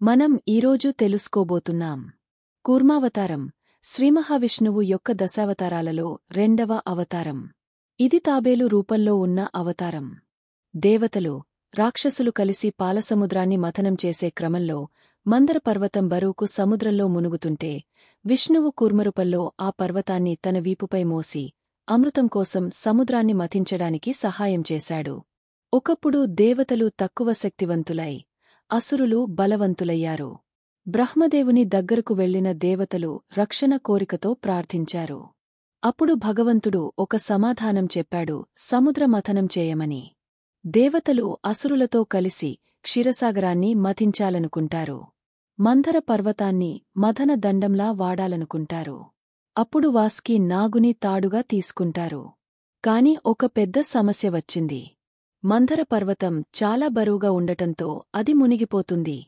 మనం ఈరోజు తెలుసుకోబోతున్నాం. కూర్మావతారం శ్రీమహావిష్ణువు యొక్క దశావతారాలలో రెండవ అవతారం. ఇది తాబేలు రూపంలో ఉన్న అవతారం. దేవతలు, రాక్షసులు కలిసి పాలసముద్రాన్ని మథనం చేసే క్రమంలో మందర పర్వతం బరువుకు సముద్రంలో మునుగుతుంటే విష్ణువు కూర్మరూపంలో ఆ పర్వతాన్ని తన వీపుపై మోసి అమృతం కోసం సముద్రాన్ని మథించడానికి సహాయం చేశాడు. ఒకప్పుడు దేవతలు తక్కువ శక్తివంతులై అసురులు బలవంతులయ్యారు. బ్రహ్మదేవుని దగ్గరకు వెళ్లిన దేవతలు రక్షణ కోరికతో ప్రార్థించారు. అప్పుడు భగవంతుడు ఒక సమాధానం చెప్పాడు, సముద్ర మథనం చేయమని. దేవతలు అసురులతో కలిసి క్షీరసాగరాన్ని మథించాలనుకుంటారు. మందర పర్వతాన్ని మథన దండంలా వాడాలనుకుంటారు. అప్పుడు వాసుకి నాగుని తాడుగా తీసుకుంటారు. కాని ఒక పెద్ద సమస్య వచ్చింది. మందర పర్వతం చాలా బరువుగా ఉండటంతో అది మునిగిపోతుంది.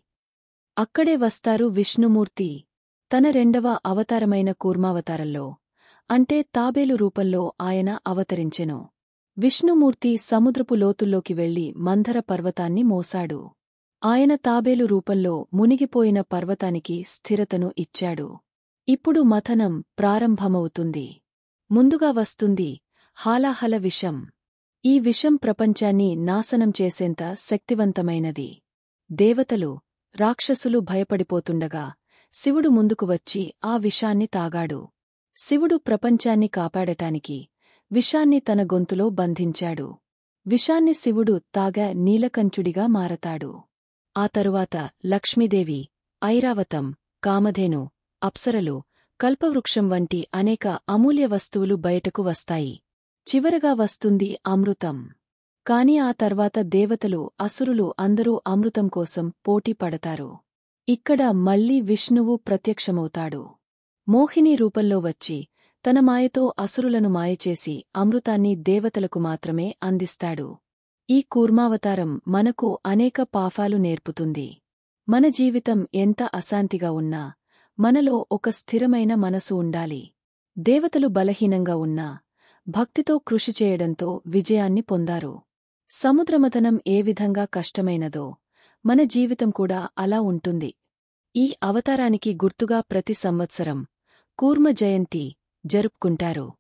అక్కడే వస్తారు విష్ణుమూర్తి. తన రెండవ అవతారమైన కూర్మావతారంలో, అంటే తాబేలు రూపంలో ఆయన అవతరించెను. విష్ణుమూర్తి సముద్రపు లోతుల్లోకి వెళ్లి మందర పర్వతాన్ని మోసాడు. ఆయన తాబేలు రూపంలో మునిగిపోయిన పర్వతానికి స్థిరతను ఇచ్చాడు. ఇప్పుడు మథనం ప్రారంభమవుతుంది. ముందుగా వస్తుంది హాలాహల విషం. ఈ విషం ప్రపంచాన్ని నాశనం చేసేంత శక్తివంతమైనది. దేవతలు, రాక్షసులు భయపడిపోతుండగా శివుడు ముందుకు వచ్చి ఆ విషాన్ని తాగాడు. శివుడు ప్రపంచాన్ని కాపాడటానికి విషాన్ని తన గొంతులో బంధించాడు. విషాన్ని శివుడు తాగా నీలకంఠుడిగా మారతాడు. ఆ తరువాత లక్ష్మీదేవి, ఐరావతం, కామధేను, అప్సరలు, కల్పవృక్షం వంటి అనేక అమూల్య వస్తువులు బయటకు వస్తాయి. చివరగా వస్తుంది అమృతం. కాని ఆ తర్వాత దేవతలు, అసురులు అందరూ అమృతం కోసం పోటీ పడతారు. ఇక్కడ మళ్లీ విష్ణువు ప్రత్యక్షమవుతాడు. మోహిని రూపంలో వచ్చి తన మాయతో అసురులను మాయచేసి అమృతాన్ని దేవతలకు మాత్రమే అందిస్తాడు. ఈ కూర్మావతారం మనకు అనేక పాఠాలు నేర్పుతుంది. మన జీవితం ఎంత అశాంతిగా ఉన్నా మనలో ఒక స్థిరమైన మనసు ఉండాలి. దేవతలు బలహీనంగా ఉన్నా భక్తితో కృషి చేయడంతో విజయాన్ని పొందారు. సముద్రమథనం ఏ విధంగా కష్టమైనదో మన జీవితం కూడా అలా ఉంటుంది. ఈ అవతారానికి గుర్తుగా ప్రతి సంవత్సరం కూర్మ జయంతి జరుపుకుంటారు.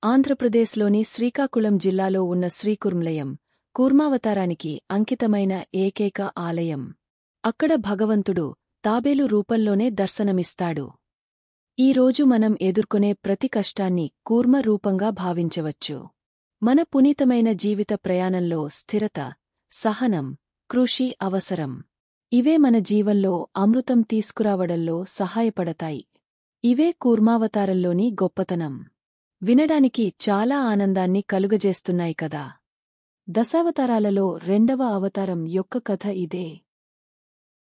ఆంధ్రప్రదేశ్లోని శ్రీకాకుళం జిల్లాలో ఉన్న శ్రీకూర్మలయం కూర్మావతారానికి అంకితమైన ఏకైక ఆలయం. అక్కడ భగవంతుడు తాబేలు రూపంలోనే దర్శనమిస్తాడు. ఈ రోజు మనం ఎదుర్కొనే ప్రతి కష్టాన్ని కూర్మ రూపంగా భావించవచ్చు. మన పునీతమైన జీవిత ప్రయాణంలో స్థిరత, సహనం, కృషి అవసరం. ఇవే మన జీవంలో అమృతం తీసుకురావడంలో సహాయపడతాయి. ఇవే కూర్మావతారంలోని గొప్పతనం. వినడానికి చాలా ఆనందాన్ని కలుగజేస్తున్నాయి కదా. దశావతారాలలో రెండవ అవతారం యొక్క కథ ఇదే.